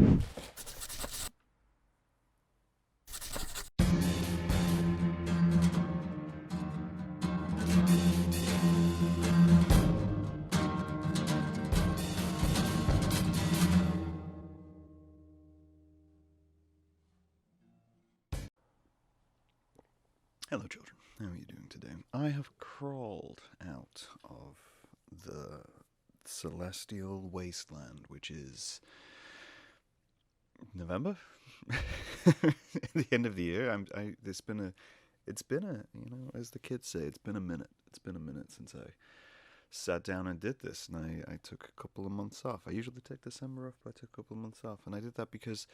Hello, children. How are you doing today? I have crawled out of the celestial wasteland, which is November. At the end of the year, it's been a, as the kids say, it's been a minute. It's been a minute since I sat down and did this, and I took a couple of months off. I usually take December off, but I took a couple of months off, and I did that because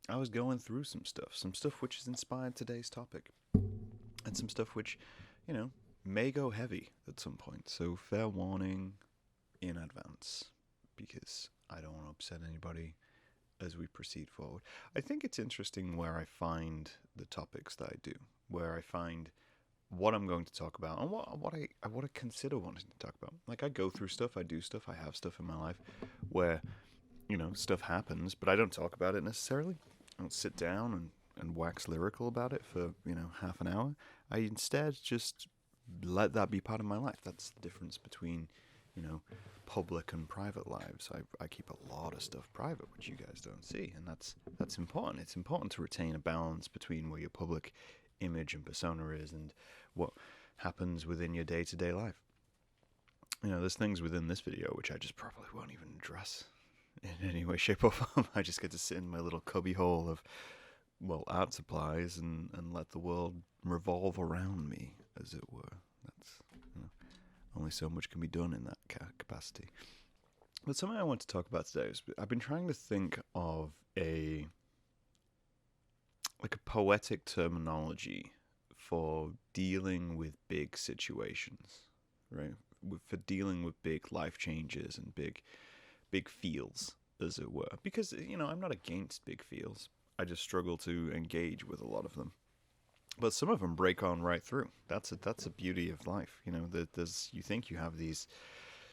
I was going through some stuff which has inspired today's topic, and some stuff which, may go heavy at some point. So fair warning in advance, because I don't want to upset anybody as we proceed forward. I think it's interesting where I find the topics that I do, where I find what I'm going to talk about, and what I consider wanting to talk about. Like, I go through stuff, I do stuff, I have stuff in my life where, stuff happens, but I don't talk about it necessarily. I don't sit down and wax lyrical about it for, half an hour. I instead just let that be part of my life. That's the difference between, public and private lives. I keep a lot of stuff private, which you guys don't see, and that's important. It's important to retain a balance between where your public image and persona is and what happens within your day-to-day life. There's things within this video which I just probably won't even address in any way, shape, or form. I just get to sit in my little cubby hole of, art supplies and let the world revolve around me, as it were. That's, only so much can be done in that capacity. But something I want to talk about today is I've been trying to think of a poetic terminology for dealing with big situations, right? For dealing with big life changes and big feels, as it were. Because, I'm not against big feels. I just struggle to engage with a lot of them. But some of them break on right through. That's a beauty of life. You think you have these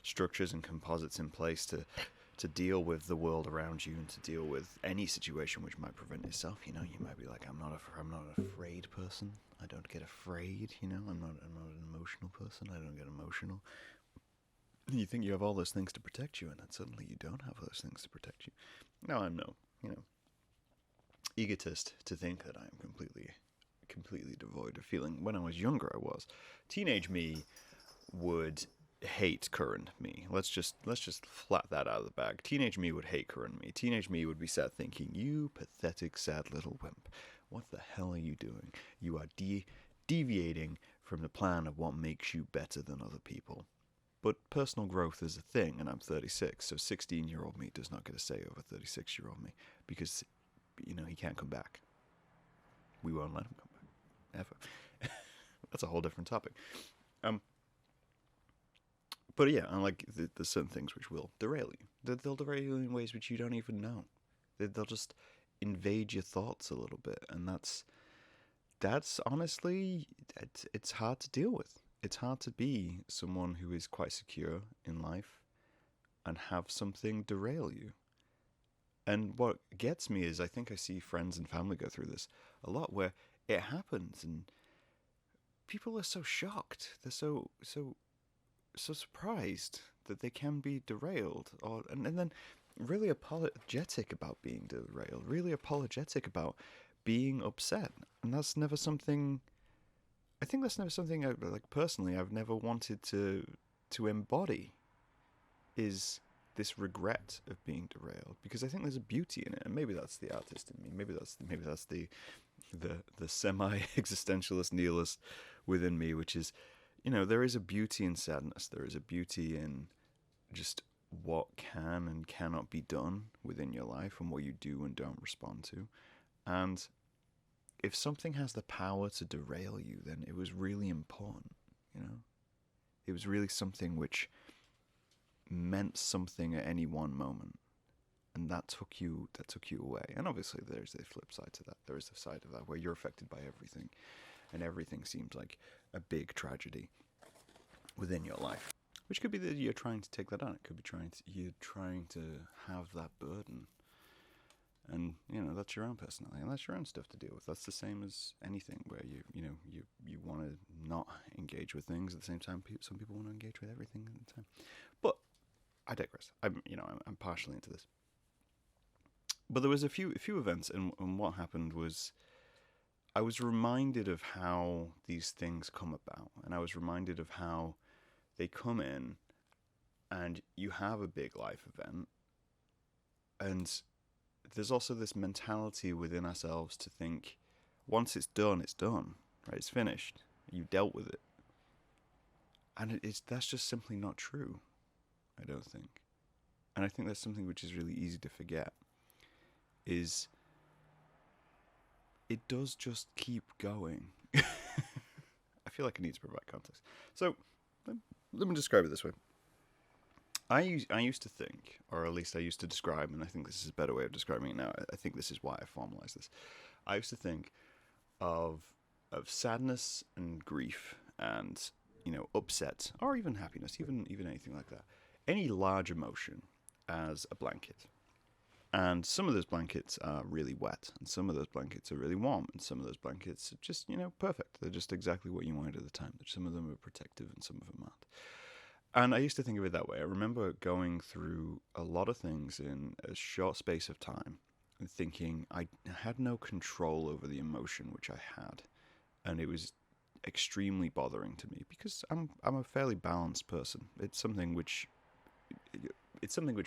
structures and composites in place to deal with the world around you and to deal with any situation which might prevent yourself. You might be like, I'm not an afraid person. I don't get afraid. I'm not an emotional person. I don't get emotional. You think you have all those things to protect you, and then suddenly you don't have those things to protect you. Now I'm no, egotist to think that I am completely devoid of feeling. When I was younger, I was. Teenage me would hate current me. Let's just flat that out of the bag. Teenage me would hate current me. Teenage me would be sat thinking, "You pathetic, sad little wimp. What the hell are you doing? You are deviating from the plan of what makes you better than other people." But personal growth is a thing, and I'm 36, so 16-year-old me does not get a say over 36-year-old me, because, he can't come back. We won't let him come back. Ever. That's a whole different topic. But yeah, there's certain things which will derail you. They'll derail you in ways which you don't even know. They'll just invade your thoughts a little bit, and that's honestly, it's hard to deal with. It's hard to be someone who is quite secure in life and have something derail you. And what gets me is I think I see friends and family go through this a lot, where it happens and people are so shocked. They're so surprised that they can be derailed, and then really apologetic about being derailed, really apologetic about being upset. And that's never something, I think that's never something personally I've never wanted to embody, is this regret of being derailed, because I think there's a beauty in it. And maybe that's the artist in me, maybe that's the semi-existentialist nihilist within me, which is, there is a beauty in sadness. There is a beauty in just what can and cannot be done within your life and what you do and don't respond to. And if something has the power to derail you, then it was really important, It was really something which meant something at any one moment. And that took you away. And obviously there's a flip side to that. There is a side of that where you're affected by everything, and everything seems like a big tragedy within your life. Which could be that you're trying to take that on. It could be you're trying to have that burden And that's your own personality, and that's your own stuff to deal with. That's the same as anything where you want to not engage with things at the same time. Some people want to engage with everything at the time. But I digress. I'm partially into this. But there was a few events, and what happened was I was reminded of how these things come about, and I was reminded of how they come in, and you have a big life event, and there's also this mentality within ourselves to think, once it's done, right? It's finished. You dealt with it, and that's just simply not true. I don't think, and I think that's something which is really easy to forget. Is it does just keep going. I feel like I need to provide context. So let me describe it this way. I used to think, or at least I used to describe, and I think this is a better way of describing it now. I think this is why I formalized this. I used to think of sadness and grief and upset or even happiness, even anything like that. Any large emotion as a blanket. And some of those blankets are really wet, and some of those blankets are really warm, and some of those blankets are just, perfect. They're just exactly what you wanted at the time. Some of them are protective, and some of them aren't. And I used to think of it that way. I remember going through a lot of things in a short space of time and thinking I had no control over the emotion which I had. And it was extremely bothering to me because I'm a fairly balanced person. It's something which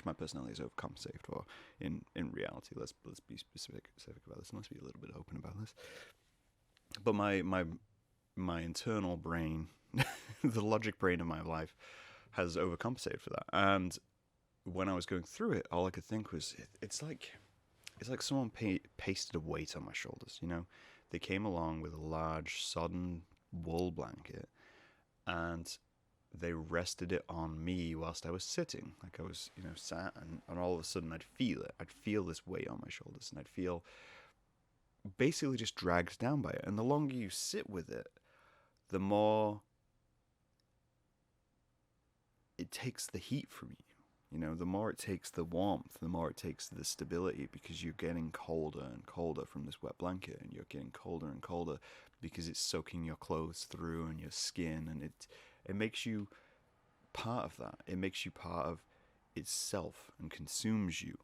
my personality has overcompensated for in reality. Let's be specific about this, and let's be a little bit open about this. But my internal brain, the logic brain of my life, has overcompensated for that. And when I was going through it, all I could think was, it's like someone pasted a weight on my shoulders. They came along with a large sodden wool blanket, and they rested it on me whilst I was sitting. Like I was, sat, and all of a sudden I'd feel it. I'd feel this weight on my shoulders, and I'd feel basically just dragged down by it. And the longer you sit with it, the more it takes the heat from you. The more it takes the warmth, the more it takes the stability, because you're getting colder and colder from this wet blanket, and you're getting colder and colder because it's soaking your clothes through and your skin, and it makes you part of that. It makes you part of itself and consumes you.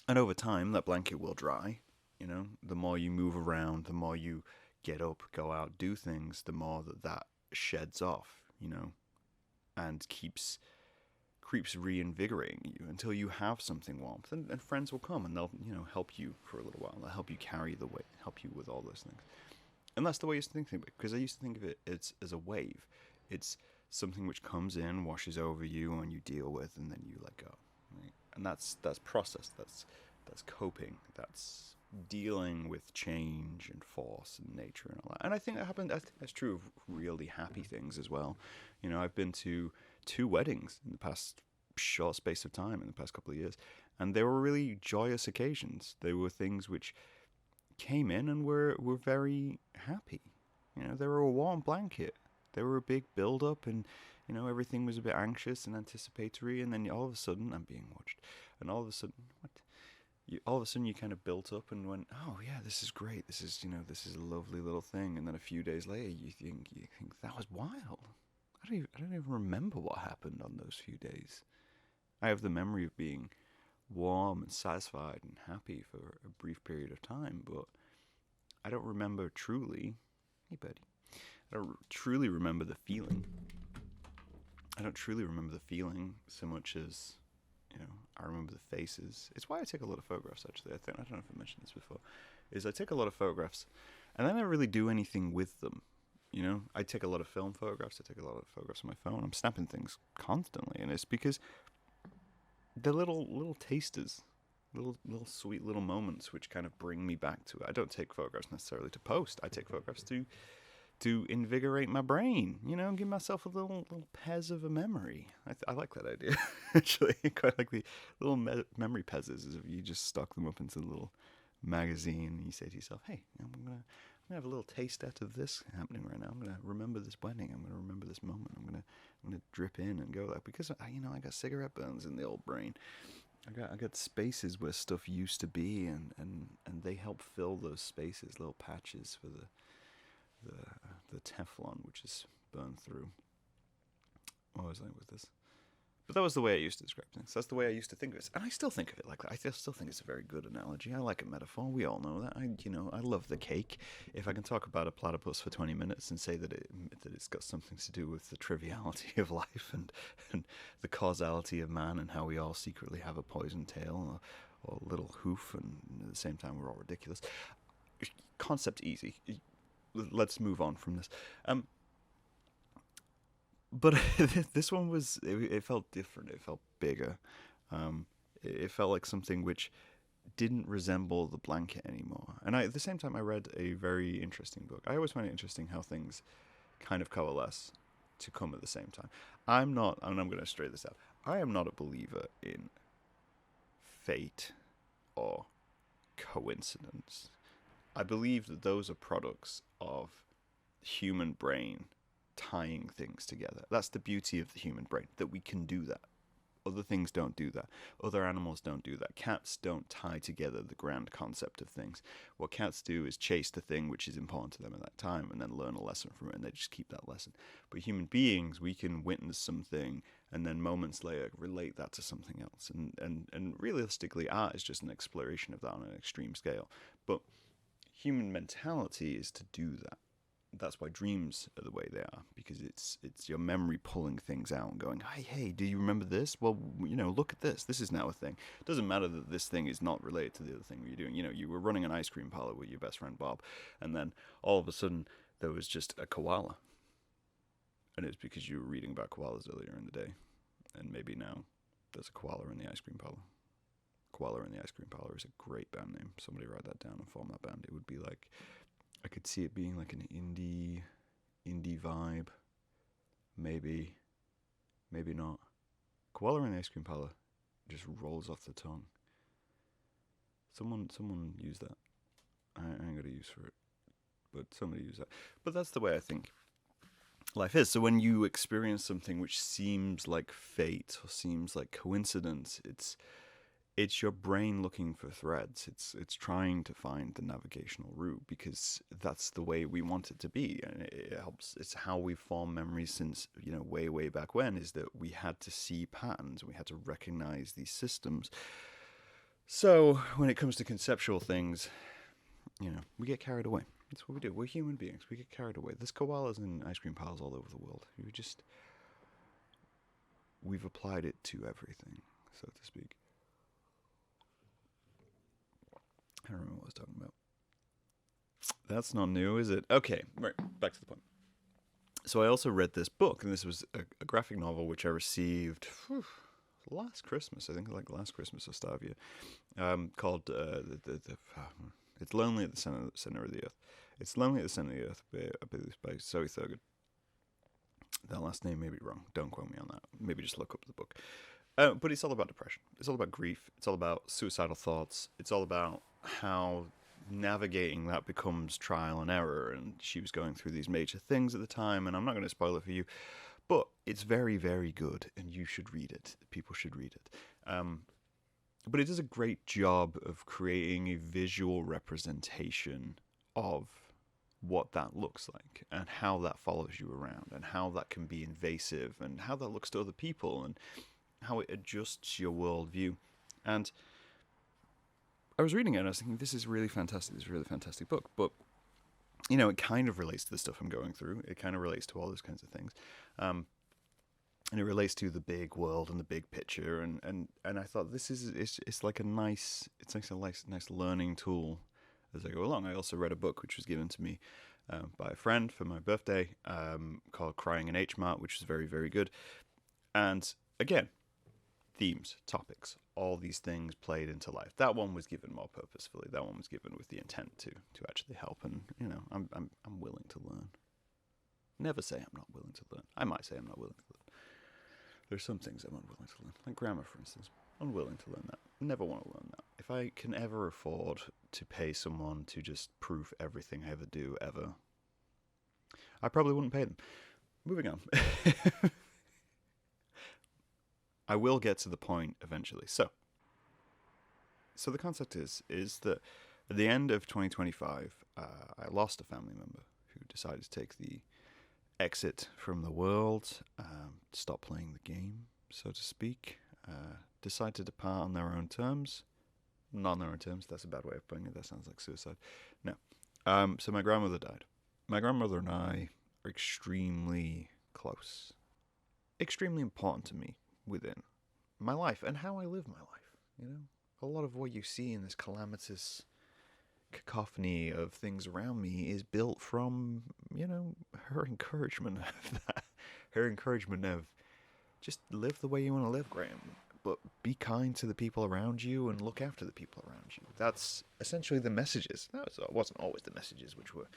And over time, that blanket will dry. The more you move around, the more you get up, go out, do things, the more that sheds off, and creeps reinvigorating you until you have something warmth. And friends will come, and they'll, help you for a little while. They'll help you carry the weight, help you with all those things. And that's the way I used to think of it, because I used to think of it as a wave. It's something which comes in, washes over you, and you deal with, and then you let go. Right? And that's process. That's coping. That's dealing with change and force and nature and all that. And I think that's true of really happy things as well. I've been to 2 weddings in the past short space of time, in the past couple of years, and they were really joyous occasions. They were things which came in and were very happy. They were a warm blanket. They were a big build-up, and everything was a bit anxious and anticipatory, and then all of a sudden, I'm being watched, and all of a sudden, you kind of built up and went, oh yeah, this is great. This is a lovely little thing. And then a few days later, you think that was wild. I don't even remember what happened on those few days. I have the memory of being warm and satisfied and happy for a brief period of time, but I don't remember truly. Hey, buddy. I don't truly remember the feeling. I don't truly remember the feeling so much as, I remember the faces. It's why I take a lot of photographs, actually. I don't know if I mentioned this before. I take a lot of photographs, and I never really do anything with them. I take a lot of film photographs. I take a lot of photographs on my phone. I'm snapping things constantly, and it's because they're little tasters, little sweet little moments which kind of bring me back to it. I don't take photographs necessarily to post. I take photographs to invigorate my brain, give myself a little pez of a memory. I like that idea, actually. I quite like the little memory pezzes, as if you just stock them up into a little magazine, and you say to yourself, hey, I'm gonna have a little taste out of this happening right now. I'm gonna remember this wedding. I'm gonna remember this moment. I'm gonna drip in and go there, because I got cigarette burns in the old brain, I got spaces where stuff used to be, and they help fill those spaces, little patches for the the Teflon, which is burned through. What was I with this? But that was the way I used to describe things. That's the way I used to think of it, and I still think of it like that. I still think it's a very good analogy. I like a metaphor. We all know that. I love the cake. If I can talk about a platypus for 20 minutes and say that it's got something to do with the triviality of life and the causality of man and how we all secretly have a poison tail or a little hoof, and at the same time we're all ridiculous. Concept easy. Let's move on from this. But this one it felt different. It felt bigger. It felt like something which didn't resemble the blanket anymore. And at the same time, I read a very interesting book. I always find it interesting how things kind of coalesce to come at the same time. I'm not, and I'm going to straight this out. I am not a believer in fate or coincidence. I believe that those are products of human brain tying things together. That's the beauty of the human brain, that we can do that. Other things don't do that. Other animals don't do that. Cats don't tie together the grand concept of things. What cats do is chase the thing which is important to them at that time and then learn a lesson from it, and they just keep that lesson. But human beings, we can witness something and then moments later relate that to something else. And realistically, art is just an exploration of that on an extreme scale. But human mentality is to do that. That's why dreams are the way they are, because it's your memory pulling things out and going, hey, do you remember this? Well, look at this. This is now a thing. It doesn't matter that this thing is not related to the other thing you're doing. You were running an ice cream parlor with your best friend Bob, and then all of a sudden there was just a koala. And it's because you were reading about koalas earlier in the day. And maybe now there's a koala in the ice cream parlor. Koala in the Ice Cream Parlor is a great band name. Somebody write that down and form that band. It would be like, I could see it being like an indie vibe. Maybe not. Koala in the Ice Cream Parlor just rolls off the tongue. Someone use that. I ain't got a use for it, but somebody use that. But that's the way I think life is. So when you experience something which seems like fate or seems like coincidence, it's your brain looking for threads. It's trying to find the navigational route, because that's the way we want it to be, and it helps. It's how we form memories since way back when, is that we had to see patterns, we had to recognize these systems. So when it comes to conceptual things, we get carried away. That's what we do. We're human beings. We get carried away. There's koalas and ice cream parlors all over the world. We've applied it to everything, so to speak. I don't remember what I was talking about. That's not new, is it? Okay, right, back to the point. So I also read this book, and this was a graphic novel which I received last Christmas, I think, like last Christmas or start of year, called It's Lonely at the Center of the Earth. It's Lonely at the Center of the Earth by Zoe Thurgood. That last name may be wrong. Don't quote me on that. Maybe just look up the book. But it's all about depression. It's all about grief. It's all about suicidal thoughts. It's all about how navigating that becomes trial and error. And she was going through these major things at the time, and I'm not going to spoil it for you, but it's very, very good, and you should read it. People should read it. But it does a great job of creating a visual representation of what that looks like and how that follows you around and how that can be invasive and how that looks to other people and how it adjusts your worldview. And I was reading it and I was thinking, this is really fantastic. This is a really fantastic book. But, it kind of relates to the stuff I'm going through. It kind of relates to all those kinds of things. And it relates to the big world and the big picture. And I thought it's like a nice learning tool as I go along. I also read a book which was given to me by a friend for my birthday called Crying in H Mart, which was very, very good. And again, themes, topics, all these things played into life. That one was given more purposefully. That one was given with the intent to actually help. And I'm willing to learn. Never say I'm not willing to learn. I might say I'm not willing to learn. There's some things I'm unwilling to learn, like grammar, for instance. Unwilling to learn that. Never want to learn that. If I can ever afford to pay someone to just proof everything I ever do, ever, I probably wouldn't pay them. Moving on. I will get to the point eventually. So, So the concept is that at the end of 2025, I lost a family member who decided to take the exit from the world, stop playing the game, so to speak, decide to depart on their own terms. Not on their own terms, that's a bad way of putting it, that sounds like suicide. No. So my grandmother died. My grandmother and I are extremely close, extremely important to me within my life and how I live my life. You know, a lot of what you see in this calamitous cacophony of things around me is built from, you know, her encouragement of that. Her encouragement of just live the way you want to live, Graham, but be kind to the people around you and look after the people around you. That's essentially the messages. That wasn't always the messages which were,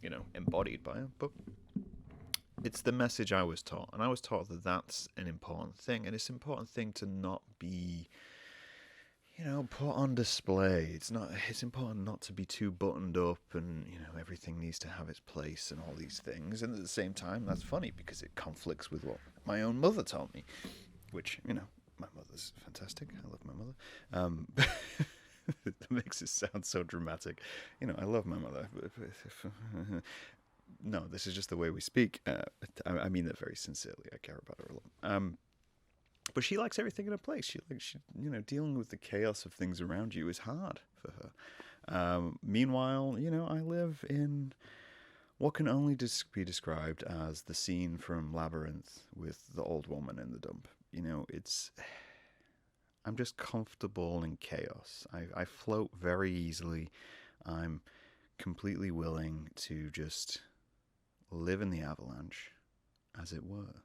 you know, embodied by her, but it's the message I was taught. And I was taught that that's an important thing. And it's an important thing to not be, you know, put on display. It's important not to be too buttoned up and, you know, everything needs to have its place and all these things. And at the same time, that's funny because it conflicts with what my own mother taught me, which, you know, my mother's fantastic. I love my mother. That makes it sound so dramatic. You know, I love my mother. No, this is just the way we speak. I mean that very sincerely. I care about her a lot. But she likes everything in a place. She, you know, dealing with the chaos of things around you is hard for her. Meanwhile, you know, I live in what can only be described as the scene from Labyrinth with the old woman in the dump. You know, I'm just comfortable in chaos. I float very easily. I'm completely willing to just live in the avalanche, as it were.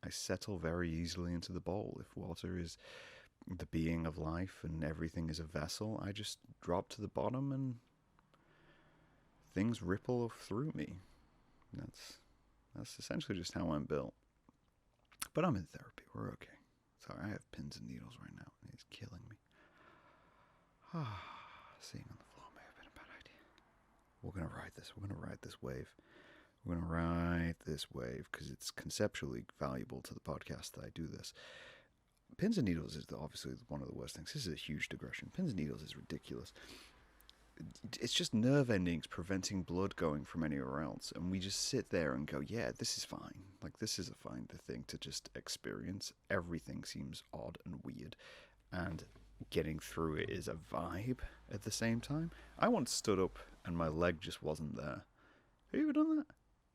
I settle very easily into the bowl. If water is the being of life and everything is a vessel, I just drop to the bottom and things ripple through me. That's essentially just how I'm built. But I'm in therapy. We're okay. Sorry, I have pins and needles right now, and it's killing me. Sitting on the floor may have been a bad idea. We're going to ride this. We're going to ride this wave. We're going to ride this wave because it's conceptually valuable to the podcast that I do this. Pins and needles is obviously one of the worst things. This is a huge digression. Pins and needles is ridiculous. It's just nerve endings preventing blood going from anywhere else. And we just sit there and go, yeah, this is fine. Like, this is a fine thing to just experience. Everything seems odd and weird. And getting through it is a vibe at the same time. I once stood up and my leg just wasn't there. Have you ever done that?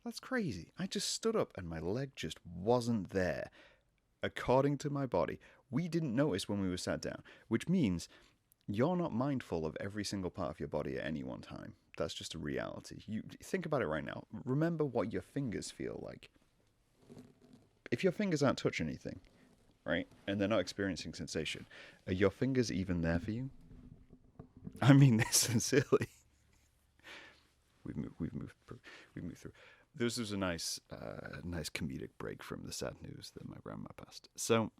That's crazy. I just stood up and my leg just wasn't there. According to my body, we didn't notice when we were sat down, which means you're not mindful of every single part of your body at any one time. That's just a reality. You think about it right now. Remember what your fingers feel like. If your fingers aren't touching anything, right, and they're not experiencing sensation, are your fingers even there for you? I mean this sincerely. We've moved through. This was a nice comedic break from the sad news that my grandma passed. So,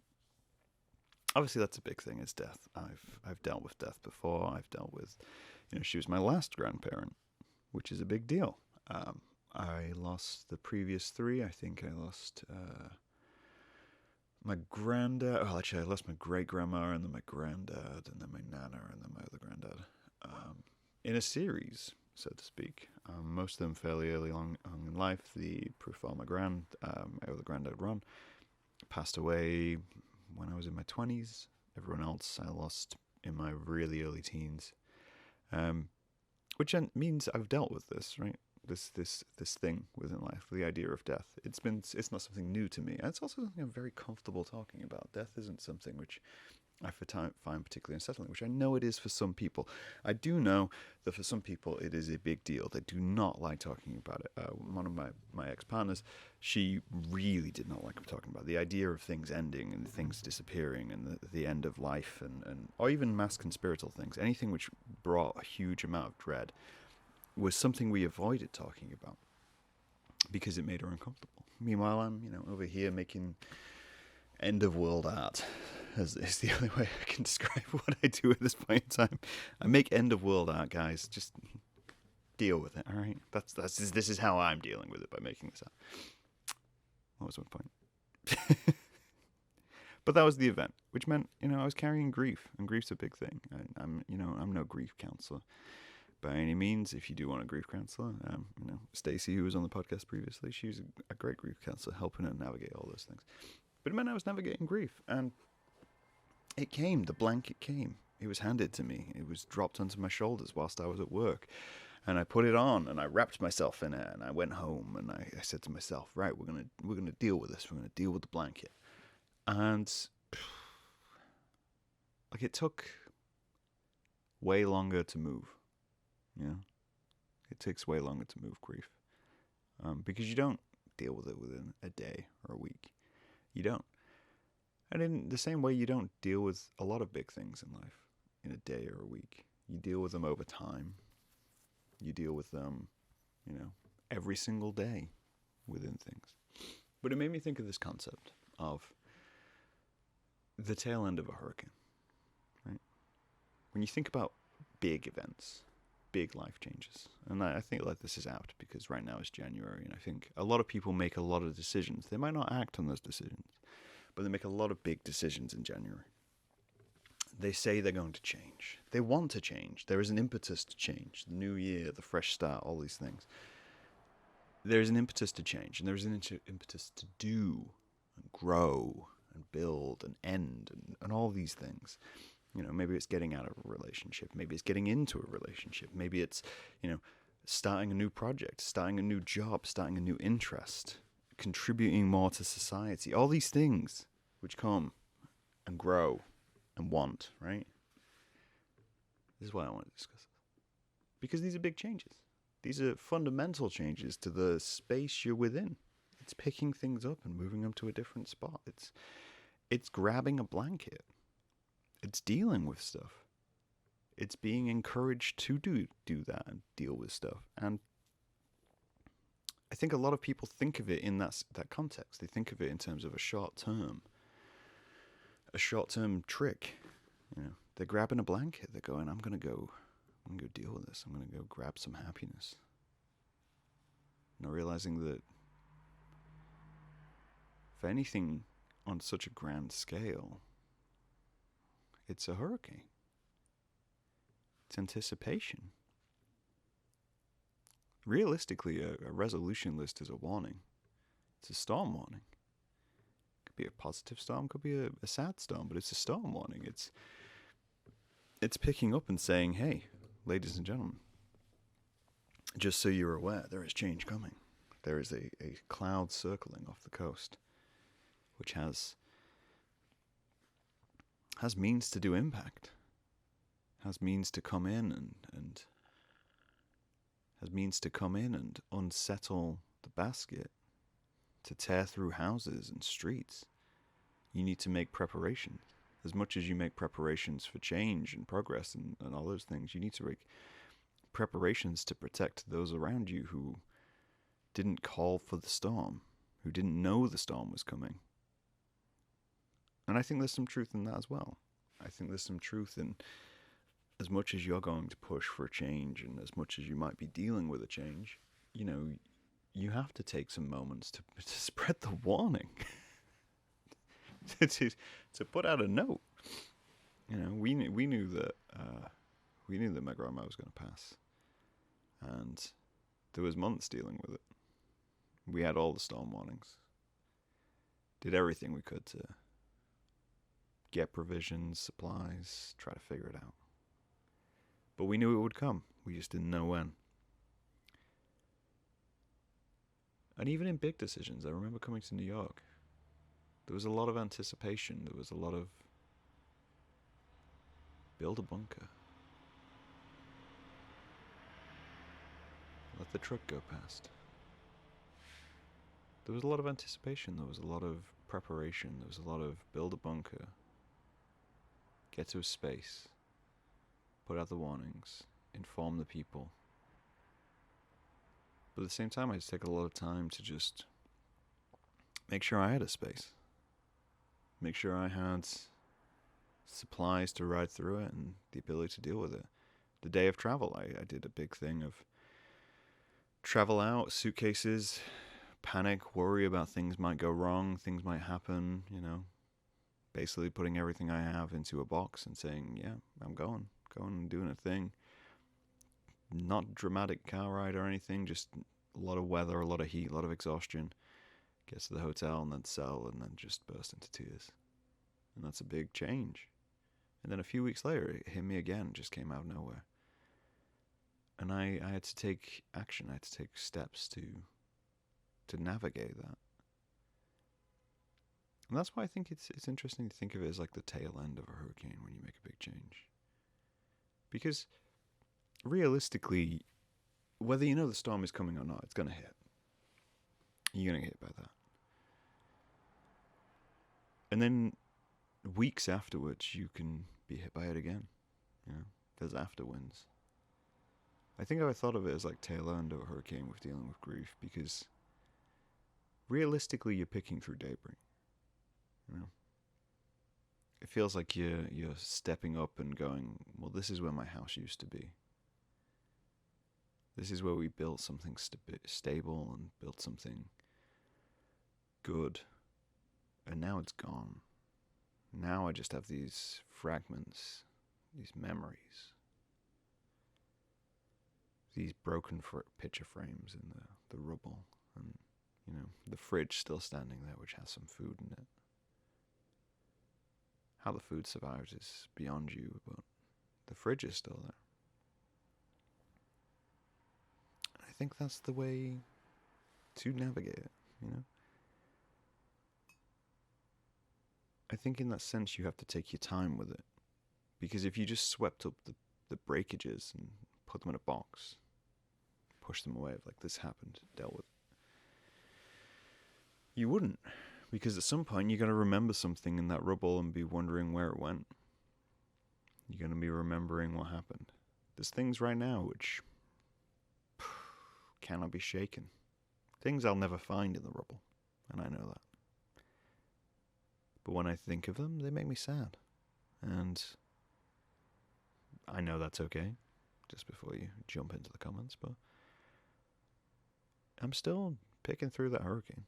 obviously, that's a big thing. Is death. I've dealt with death before. I've dealt with, you know, she was my last grandparent, which is a big deal. I lost the previous three. I think I lost my granddad. Oh, actually, I lost my great grandma, and then my granddad, and then my nana, and then my other granddad. In a series, so to speak. Most of them fairly early on in life. The profile, my other granddad, Ron, passed away when I was in my 20s. Everyone else I lost in my really early teens. Which means I've dealt with this, right? This thing within life, the idea of death. It's not something new to me. And it's also something I'm very comfortable talking about. Death isn't something which I find particularly unsettling, which I know it is for some people. I do know that for some people it is a big deal. They do not like talking about it. One of my ex-partners, she really did not like talking about it. The idea of things ending and things disappearing and the end of life and or even mass conspiratorial things, anything which brought a huge amount of dread, was something we avoided talking about because it made her uncomfortable. Meanwhile, I'm, over here making end of world art. Is the only way I can describe what I do at this point in time. I make end of world art, guys. Just deal with it, all right? This is how I'm dealing with it by making this art. What was my point? But that was the event, which meant, I was carrying grief, and grief's a big thing. I'm no grief counselor by any means. If you do want a grief counselor, Stacey, who was on the podcast previously, she's a great grief counselor, helping her navigate all those things. But it meant I was navigating grief, and it came. The blanket came. It was handed to me. It was dropped onto my shoulders whilst I was at work. And I put it on, and I wrapped myself in it, and I went home, and I said to myself, right, we're gonna deal with this. We're gonna deal with the blanket. And like, it took way longer to move. It takes way longer to move grief, because you don't deal with it within a day or a week. You don't. And in the same way, you don't deal with a lot of big things in life in a day or a week. You deal with them over time. You deal with them, every single day within things. But it made me think of this concept of the tail end of a hurricane, right? When you think about big events, big life changes, and I think like this is apt because right now it's January, and I think a lot of people make a lot of decisions. They might not act on those decisions, but they make a lot of big decisions in January. They say they're going to change. They want to change. There is an impetus to change. The new year, the fresh start, all these things. There's an impetus to change, and there's an impetus to do and grow and build and end and all these things. Maybe it's getting out of a relationship. Maybe it's getting into a relationship. Maybe it's, starting a new project, starting a new job, starting a new interest, contributing more to society. All these things which come and grow and want, right? This is why I want to discuss this. Because these are big changes. These are fundamental changes to the space you're within. It's picking things up and moving them to a different spot. It's grabbing a blanket. It's dealing with stuff. It's being encouraged to do that and deal with stuff. And I think a lot of people think of it in that context. They think of it in terms of a short-term trick. They're grabbing a blanket. They're going, I'm gonna go deal with this. I'm gonna go grab some happiness. Not realizing that if anything on such a grand scale, it's a hurricane. It's anticipation. Realistically, a resolution list is a warning. It's a storm warning. Could be a positive storm, could be a sad storm, but it's a storm warning. It's picking up and saying, hey, ladies and gentlemen, just so you're aware, there is change coming. There is a cloud circling off the coast, which has means to do impact, has means to come in and has means to come in and unsettle the basket, to tear through houses and streets. You need to make preparations. As much as you make preparations for change and progress and all those things, you need to make preparations to protect those around you who didn't call for the storm, who didn't know the storm was coming. And I think there's some truth in that as well. I think there's some truth in, as much as you're going to push for a change and as much as you might be dealing with a change, you have to take some moments to spread the warning. to put out a note. We knew that my grandma was going to pass, and there was months dealing with it. We had all the storm warnings. Did everything we could to get provisions, supplies, try to figure it out. But we knew it would come. We just didn't know when. And even in big decisions, I remember coming to New York. There was a lot of anticipation. There was a lot of build a bunker. Let the truck go past. There was a lot of anticipation. There was a lot of preparation. There was a lot of build a bunker. Get to a space. Put out the warnings. Inform the people. But at the same time, I had to take a lot of time to just make sure I had a space. Make sure I had supplies to ride through it and the ability to deal with it. The day of travel, I did a big thing of travel out, suitcases, panic, worry about things might go wrong, things might happen, basically putting everything I have into a box and saying, yeah, I'm going and doing a thing. Not dramatic car ride or anything, just a lot of weather, a lot of heat, a lot of exhaustion. Get to the hotel and then sell and then just burst into tears. And that's a big change. And then a few weeks later, it hit me again, just came out of nowhere. And I had to take action, I had to take steps to navigate that. And that's why I think it's interesting to think of it as like the tail end of a hurricane when you make a big change. Because realistically, whether you know the storm is coming or not, it's going to hit. You're going to get hit by that. And then weeks afterwards, you can be hit by it again. You know, there's after winds. I think I thought of it as like tail end of a hurricane with dealing with grief, because realistically, you're picking through debris. You know, it feels like you're stepping up and going, well, this is where my house used to be. This is where we built something stable and built something good. And now it's gone. Now I just have these fragments, these memories, these broken picture frames in the rubble. And, you know, the fridge still standing there, which has some food in it. How the food survives is beyond you, but the fridge is still there. I think that's the way to navigate it, you know? I think in that sense you have to take your time with it. Because if you just swept up the breakages and put them in a box, push them away, like this happened, dealt with it, you wouldn't. Because at some point you're going to remember something in that rubble and be wondering where it went. You're going to be remembering what happened. There's things right now which cannot be shaken. Things I'll never find in the rubble, and I know that. But when I think of them, they make me sad. And I know that's okay, just before you jump into the comments, but I'm still picking through that hurricane.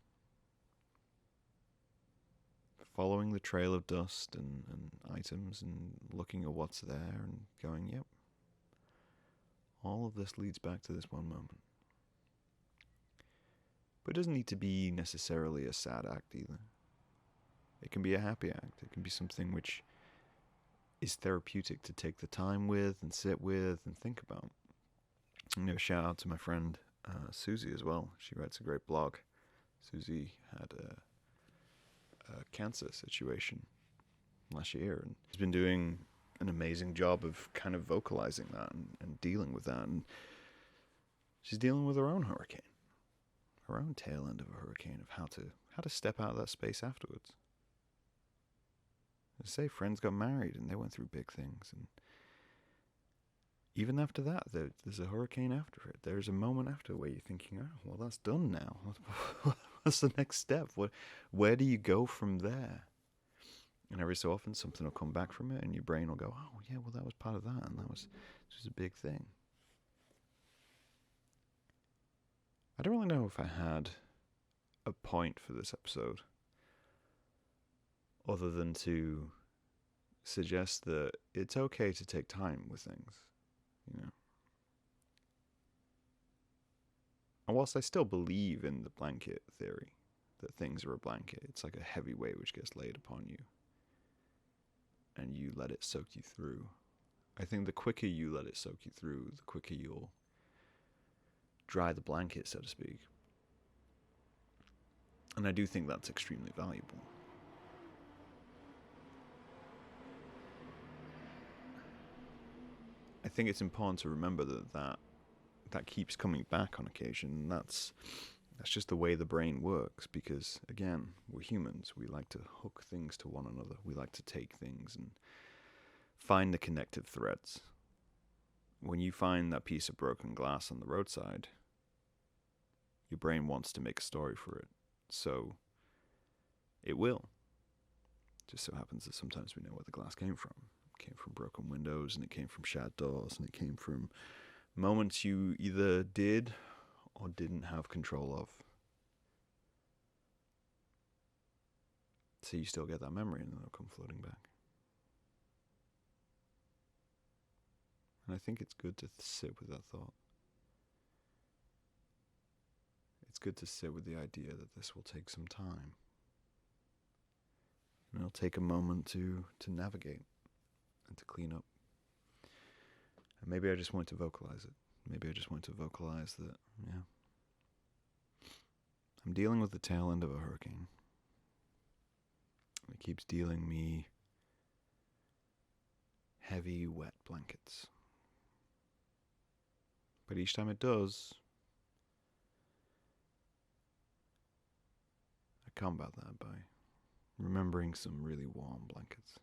Following the trail of dust and items and looking at what's there and going, yep, all of this leads back to this one moment. But it doesn't need to be necessarily a sad act either. It can be a happy act. It can be something which is therapeutic to take the time with and sit with and think about. I'm going to shout out to my friend Susie as well. She writes a great blog. Susie had a cancer situation last year and has been doing an amazing job of kind of vocalizing that and dealing with that. And she's dealing with her own hurricane, her own tail end of a hurricane, of how to step out of that space afterwards. As I say, friends got married and they went through big things, and even after that, there's a hurricane after it. There's a moment after where you're thinking, oh, well, that's done now. What's the next step? Where do you go from there? And every so often, something will come back from it, and your brain will go, oh, yeah, well, that was part of that, and that was just a big thing. I don't really know if I had a point for this episode, other than to suggest that it's okay to take time with things, you know. And whilst I still believe in the blanket theory, that things are a blanket, it's like a heavy weight which gets laid upon you, and you let it soak you through. I think the quicker you let it soak you through, the quicker you'll dry the blanket, so to speak. And I do think that's extremely valuable. I think it's important to remember that keeps coming back on occasion. And that's just the way the brain works, because, again, we're humans. We like to hook things to one another. We like to take things and find the connective threads. When you find that piece of broken glass on the roadside, your brain wants to make a story for it. So it will. Just so happens that sometimes we know where the glass came from. It came from broken windows, and it came from shut doors, and it came from moments you either did or didn't have control of. So So you still get that memory, and then it'll come floating back. And I think it's good to sit with that thought. It's good to sit with the idea that this will take some time. And it'll take a moment to navigate and to clean up. And maybe I just want to vocalize it. Maybe I just want to vocalize that, yeah, I'm dealing with the tail end of a hurricane. It keeps dealing me heavy, wet blankets. But each time it does, I combat that by remembering some really warm blankets.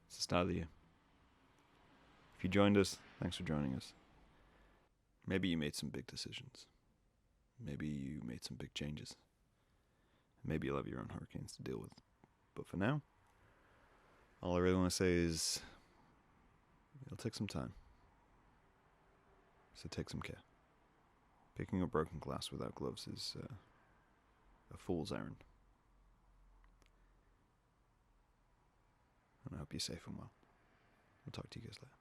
It's the start of the year. If you joined us, thanks for joining us. Maybe you made some big decisions. Maybe you made some big changes. Maybe you'll have your own hurricanes to deal with. But for now, all I really want to say is it'll take some time. So take some care. Picking up broken glass without gloves is a fool's errand. And I hope you're safe and well. We'll talk to you guys later.